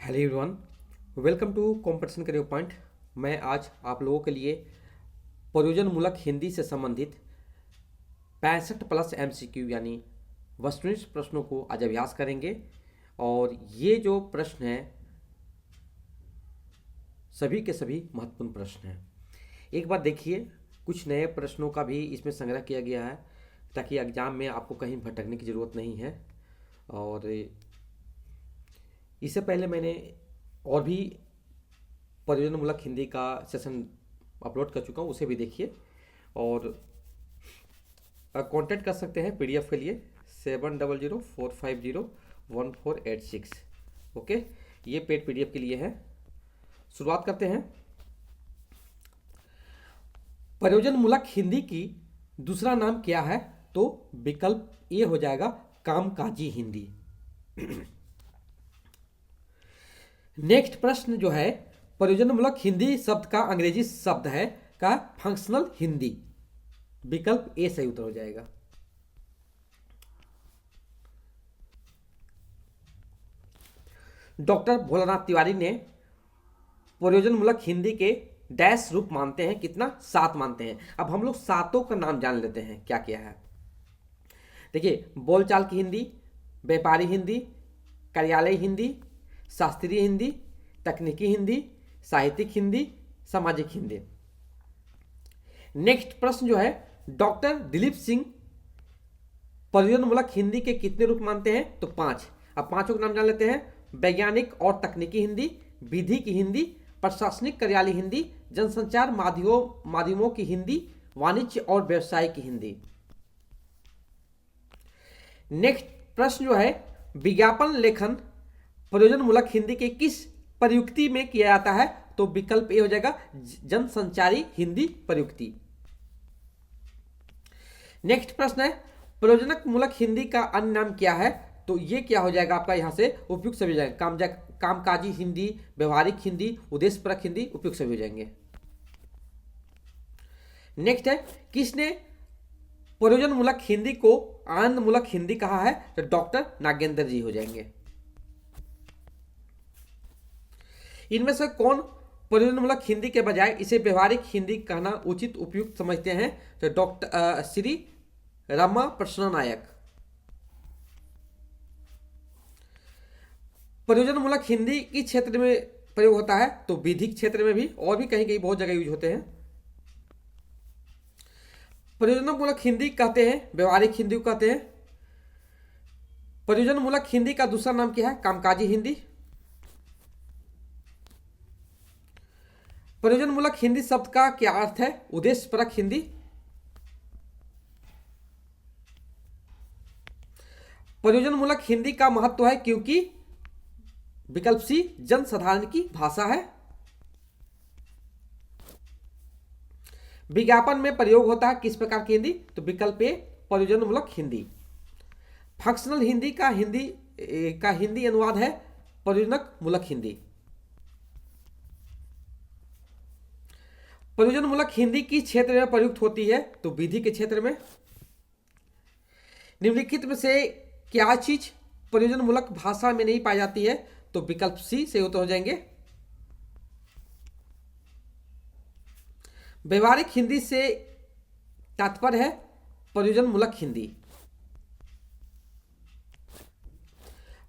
Hello everyone, welcome to competition career point. मैं आज आप लोगों के लिए प्रयोजनमूलक हिंदी से संबंधित 65+ एमसीक्यू यानी वस्तुनिष्ठ प्रश्नों को आज अभ्यास करेंगे। और ये जो प्रश्न हैं सभी के सभी महत्वपूर्ण प्रश्न हैं। एक बार देखिए, कुछ नए प्रश्नों का भी इसमें संग्रह किया गया है ताकि एग्जाम में आपको कहीं भटकने की ज़रूरत नहीं है। और इससे पहले मैंने और भी परियोजनामूलक हिंदी का सेशन अपलोड कर चुका हूँ, उसे भी देखिए। और कांटेक्ट कर सकते हैं पीडीएफ के लिए 7004501486। ओके, ये पेड पीडीएफ के लिए है। शुरुआत करते हैं। परियोजनामूलक हिंदी की दूसरा नाम क्या है? तो विकल्प ए हो जाएगा कामकाजी हिंदी। नेक्स्ट प्रश्न जो है, परियोजनामूलक हिंदी शब्द का अंग्रेजी शब्द है का फंक्शनल हिंदी। विकल्प ए सही उत्तर हो जाएगा। डॉक्टर भोलानाथ तिवारी ने परियोजनामूलक हिंदी के डैश रूप मानते हैं, कितना? 7 मानते हैं। अब हम लोग सातों का नाम जान लेते हैं क्या क्या है। देखिए, बोलचाल की हिंदी, व्यापारी हिंदी, कार्यालय हिंदी, शास्त्रीय हिंदी, तकनीकी हिंदी, साहित्यिक हिंदी, सामाजिक हिंदी। नेक्स्ट प्रश्न जो है, डॉक्टर दिलीप सिंह परियोजनामूलक हिंदी के कितने रूप मानते हैं? तो 5। अब पांचों के नाम जान लेते हैं। वैज्ञानिक और तकनीकी हिंदी, विधि की हिंदी, प्रशासनिक कार्यालय हिंदी, जनसंचार माध्यमों की हिंदी, वाणिज्य और व्यवसाय की हिंदी। नेक्स्ट प्रश्न जो है, विज्ञापन लेखन प्रयोजनमूलक हिंदी के किस प्रयुक्ति में किया जाता है? तो विकल्प ए हो जाएगा जनसंचारी हिंदी प्रयुक्ति। नेक्स्ट प्रश्न है, प्रयोजनक मूलक हिंदी का अन्य नाम क्या है? तो ये क्या हो जाएगा आपका? यहां से उपयुक्त सभी हो जाएंगे। कामकाजी हिंदी, व्यवहारिक हिंदी, उद्देश्यपरक हिंदी, उपयुक्त सभी हो जाएंगे। नेक्स्ट है, किसने प्रयोजनमूलक हिंदी को आनंदमूलक हिंदी कहा है? तो डॉक्टर नागेंद्र जी हो जाएंगे। इनमें से कौन प्रयोजनमूलक हिंदी के बजाय इसे व्यवहारिक हिंदी कहना उचित उपयुक्त समझते हैं? तो डॉक्टर श्री रमा प्रसन्न नायक। प्रयोजनमूलक हिंदी किस क्षेत्र में प्रयोग होता है? तो विधिक क्षेत्र में भी, और भी कहीं कहीं बहुत जगह यूज होते हैं। प्रयोजनमूलक हिंदी कहते हैं, व्यवहारिक हिंदी को कहते हैं। प्रयोजनमूलक हिंदी का दूसरा नाम क्या है? कामकाजी हिंदी। प्रयोजनमूलक हिंदी शब्द का क्या अर्थ है? उद्देश्यपरक हिंदी। प्रयोजनमूलक हिंदी का महत्व है क्योंकि विकल्प सी जनसाधारण की भाषा है। विज्ञापन में प्रयोग होता है किस प्रकार की हिंदी? तो विकल्प ए प्रयोजनमूलक हिंदी। फंक्शनल हिंदी का हिंदी अनुवाद है प्रयोजनक मूलक हिंदी। प्रयोजनमूलक हिंदी किस क्षेत्र में प्रयुक्त होती है? तो विधि के क्षेत्र में। निम्नलिखित में से क्या चीज प्रयोजनमूलक भाषा में नहीं पाई जाती है? तो विकल्प सी से उत्तर हो जाएंगे। व्यवहारिक हिंदी से तात्पर्य है प्रयोजनमूलक हिंदी।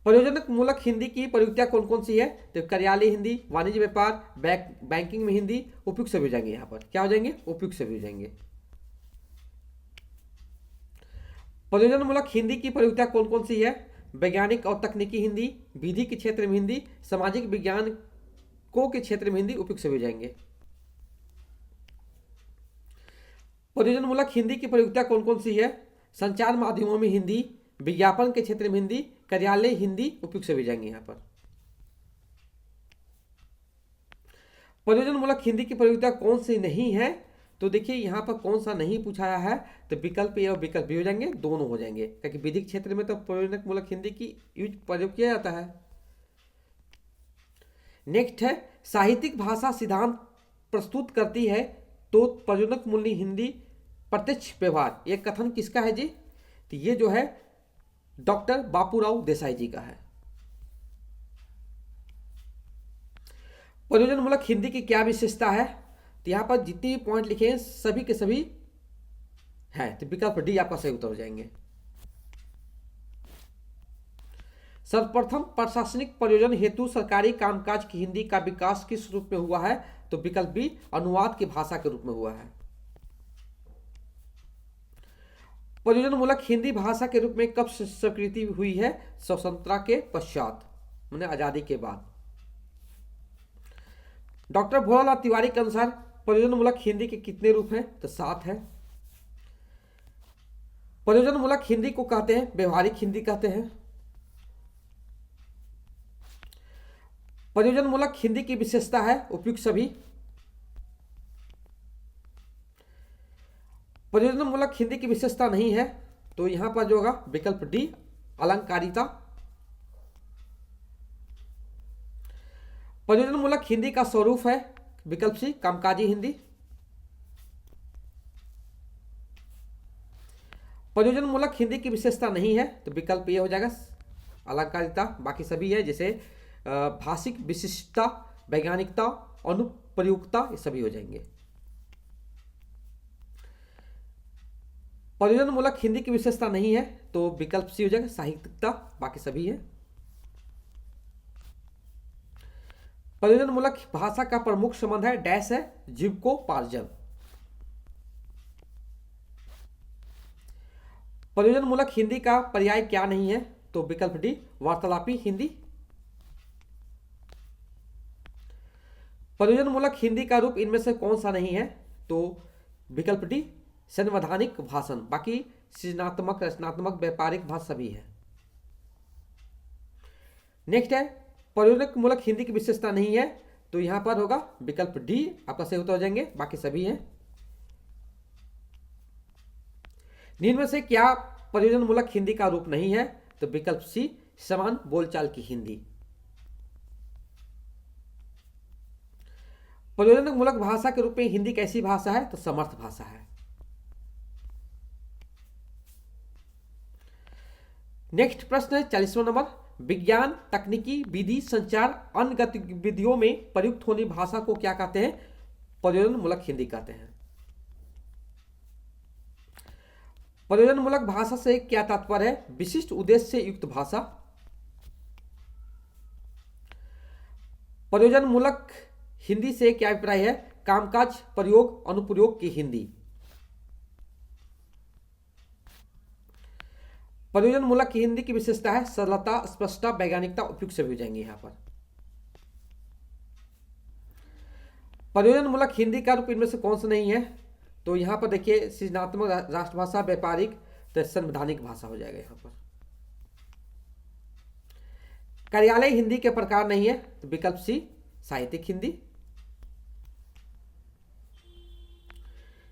प्रयोजनक मूलक हिंदी की प्रयुक्तियां कौन कौन सी है? तो कार्यालय हिंदी, वाणिज्य व्यापार, बैंकिंग में हिंदी, उपयुक्त सभी हो जाएंगे। यहां पर क्या हो जाएंगे? उपयुक्त सभी हो जाएंगे। प्रयोजनमूलक हिंदी की प्रयुक्तियां कौन कौन सी है? वैज्ञानिक और तकनीकी हिंदी, विधि के क्षेत्र में हिंदी, सामाजिक विज्ञानों के क्षेत्र में हिंदी, उपयुक्त सभी हो जाएंगे। प्रयोजनमूलक हिंदी की प्रयुक्तियां कौन कौन सी है? संचार माध्यमों में हिंदी, विज्ञापन के क्षेत्र में हिंदी, कार्यालय हिंदी, उपयुक्त सभी जाएंगे। यहां पर प्रयोजनमूलक हिंदी की प्रयुक्तियां कौन सी नहीं है? तो देखिए यहां पर कौन सा नहीं पूछाया है, तो विकल्प ए और विकल्प बी हो जाएंगे, दोनों हो जाएंगे, क्योंकि विधिक क्षेत्र में तो प्रयोजनक मूलक हिंदी की यूज प्रयोग किया जाता है। नेक्स्ट है, साहित्यिक भाषा सिद्धांत प्रस्तुत करती है तो प्रयोजनक मूल्य हिंदी प्रत्यक्ष व्यवहार, यह कथन किसका है जी? तो ये जो है डॉक्टर बापूराव देसाई जी का है। प्रयोजनमूलक हिंदी की क्या विशेषता है? तो यहाँ पर जितने भी पॉइंट लिखे हैं सभी के सभी है, तो विकल्प डी आपका सही उत्तर हो जाएंगे। सर्वप्रथम प्रशासनिक प्रयोजन हेतु सरकारी कामकाज की हिंदी का विकास किस रूप में हुआ है? तो विकल्प बी अनुवाद की भाषा के रूप में हुआ है। प्रयोजनमूलक हिंदी भाषा के रूप में कब स्वीकृति हुई है? स्वतंत्रता के पश्चात, माने आजादी के बाद। डॉक्टर भोलालाल तिवारी के अनुसार प्रयोजनमूलक हिंदी के कितने रूप हैं? तो 7 है। प्रयोजनमूलक हिंदी को कहते हैं व्यवहारिक हिंदी कहते हैं। प्रयोजनमूलक हिंदी की विशेषता है उपयुक्त सभी। प्रयोजनमूलक हिंदी की विशेषता नहीं है, तो यहां पर जो होगा विकल्प डी अलंकारिता। प्रयोजनमूलक हिंदी का स्वरूप है विकल्प सी कामकाजी हिंदी। प्रयोजनमूलक हिंदी की विशेषता नहीं है, तो विकल्प ये हो जाएगा अलंकारिता। बाकी सभी है, जैसे भाषिक विशिष्टता, वैज्ञानिकता, अनुप्रयुक्ता, ये सभी हो जाएंगे। प्रयोजनमूलक हिंदी की विशेषता नहीं है, तो विकल्प सी हो जाएगा साहित्यिकता। बाकी सभी है। प्रयोजनमूलक भाषा का प्रमुख संबंध है डैश है जीविकोपार्जन। प्रयोजनमूलक हिंदी का पर्याय क्या नहीं है? तो विकल्प डी वार्तालापी हिंदी। प्रयोजनमूलक हिंदी का रूप इनमें से कौन सा नहीं है? तो विकल्प डी संवैधानिक भाषण। बाकी सृजनात्मक, रचनात्मक, व्यापारिक भाषा सभी है। नेक्स्ट है प्रयोजनमूलक हिंदी की विशेषता नहीं है, तो यहां पर होगा विकल्प डी आपका सही उत्तर हो जाएंगे। बाकी सभी है। निम्न में से क्या प्रयोजनमूलक हिंदी का रूप नहीं है? तो विकल्प सी समान बोलचाल की हिंदी। प्रयोजनमूलक भाषा के रूप में हिंदी कैसी भाषा है? तो समर्थ भाषा है। नेक्स्ट प्रश्न है 40वां नंबर, विज्ञान, तकनीकी, विधि, संचार, अन्य गतिविधियों में प्रयुक्त होने भाषा को क्या कहते हैं? प्रयोजनमूलक हिंदी कहते हैं। प्रयोजनमूलक भाषा से क्या तात्पर्य है? विशिष्ट उद्देश्य से युक्त भाषा। प्रयोजनमूलक हिंदी से क्या अभिप्राय है? कामकाज, प्रयोग, अनुप्रयोग की हिंदी। प्रयोजनमूलक हिंदी की विशेषता है सरलता, स्पष्टता, वैज्ञानिकता, उपयुक्त सभी हो जाएंगे यहां पर। प्रयोजनमूलक हिंदी का रूप इनमें से कौन सा नहीं है? तो यहां पर देखिए सृजनात्मक, राष्ट्रभाषा, व्यापारिक, तो संवैधानिक भाषा हो जाएगा यहां पर। कार्यालय हिंदी के प्रकार नहीं है, तो विकल्प सी साहित्यिक हिंदी।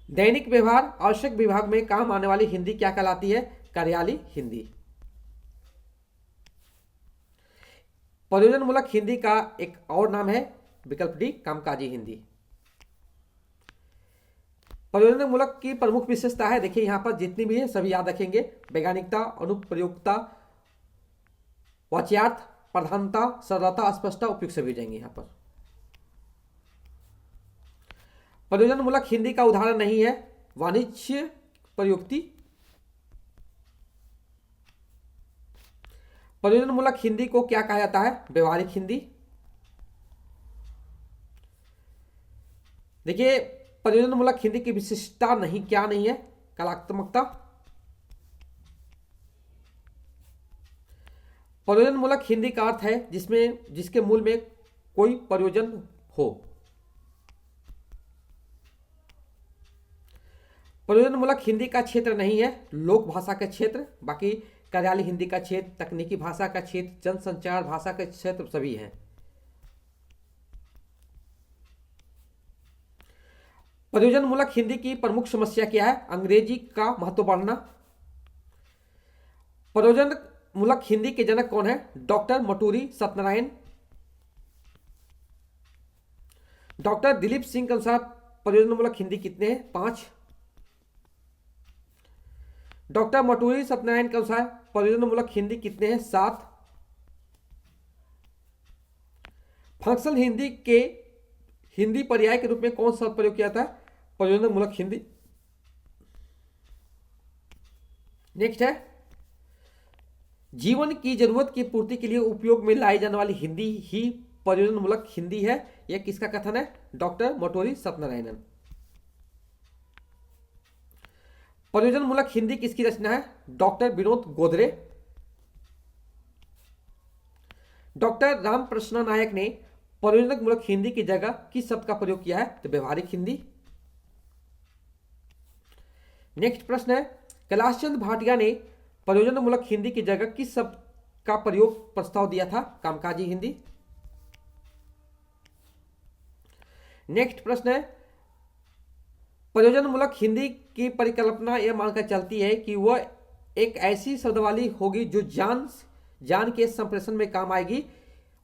दैनिक व्यवहार, आवश्यक विभाग में काम आने वाली हिंदी क्या कहलाती है? कार्यालय हिंदी। प्रयोजनमूलक हिंदी का एक और नाम है विकल्प डी कामकाजी हिंदी। प्रयोजनमूलक की प्रमुख विशेषता है, देखिए यहां पर जितनी भी है सभी याद रखेंगे। वैज्ञानिकता, अनुप्रयोगता, वाच्यार्थ, प्रधानता, सरलता, स्पष्टता, उपयुक्त सभी हो जाएंगे यहां पर। प्रयोजनमूलक हिंदी का उदाहरण नहीं है वाणिज्य प्रयुक्ति। प्रयोजनमूलक हिंदी को क्या कहा जाता है? व्यवहारिक हिंदी। देखिए प्रयोजनमूलक हिंदी की विशिष्टता नहीं, क्या नहीं है? कलात्मकता। प्रयोजनमूलक हिंदी का अर्थ है जिसके मूल में कोई प्रयोजन हो। प्रयोजनमूलक हिंदी का क्षेत्र नहीं है लोक भाषा का क्षेत्र। बाकी कार्यालय हिंदी का क्षेत्र, तकनीकी भाषा का क्षेत्र, जनसंचार भाषा का क्षेत्र सभी है। प्रयोजनमूलक हिंदी की प्रमुख समस्या क्या है? अंग्रेजी का महत्व बढ़ना। प्रयोजनमूलक हिंदी के जनक कौन है? डॉक्टर मटूरी सत्यनारायण। डॉक्टर दिलीप सिंह के अनुसार प्रयोजनमूलक हिंदी कितने हैं? 5। डॉक्टर मटूरी सत्यनारायण के अनुसार प्रयोजनमूलक हिंदी कितने हैं? 7। फंक्शनल हिंदी के हिंदी पर्याय के रूप में कौन सा शब्द प्रयोग किया था? प्रयोजन मूलक हिंदी। नेक्स्ट है, जीवन की जरूरत की पूर्ति के लिए उपयोग में लाई जाने वाली हिंदी ही प्रयोजन मूलक हिंदी है। यह किसका कथन है? डॉक्टर मोटोरी सत्यनारायणन। प्रयोजन मूलक हिंदी किसकी रचना है? डॉक्टर विनोद गोदरे। डॉक्टर राम प्रसन्न नायक ने प्रयोजन मूलक हिंदी की जगह किस शब्द का प्रयोग किया है? तो व्यवहारिक हिंदी। नेक्स्ट प्रश्न है, कैलाश चंद्र भाटिया ने प्रयोजन मूलक हिंदी की जगह किस शब्द का प्रयोग प्रस्ताव दिया था? कामकाजी हिंदी। नेक्स्ट प्रश्न है, प्रयोजन मूलक हिंदी की परिकल्पना यह मानकर चलती है कि वह एक ऐसी शब्दावली होगी जो जान के संप्रेषण में काम आएगी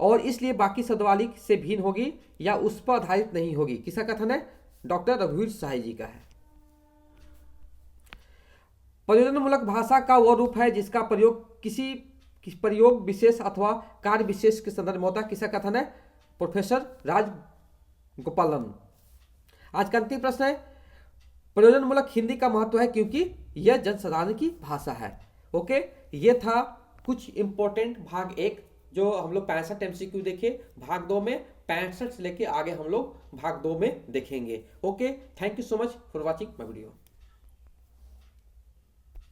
और इसलिए बाकी शब्दावली से भिन्न होगी या उस पर आधारित नहीं होगी। किसका कथन है? डॉक्टर रघुवीर सहाय जी का है। प्रयोजन मूलक भाषा का वह रूप है जिसका प्रयोग किसी प्रयोग विशेष अथवा कार्य विशेष के संदर्भ में होता है। किसका कथन है? प्रोफेसर राज गोपालन। आज का अंतिम प्रश्न है, प्रयोजन मूलक हिंदी का महत्व है क्योंकि यह जनसाधारण की भाषा है। ओके, ये था कुछ इंपॉर्टेंट भाग 1 जो हम लोग 65 MCQ देखे। भाग 2 में 65 से लेके आगे हम लोग भाग 2 में देखेंगे। Okay, thank you so much for watching my video.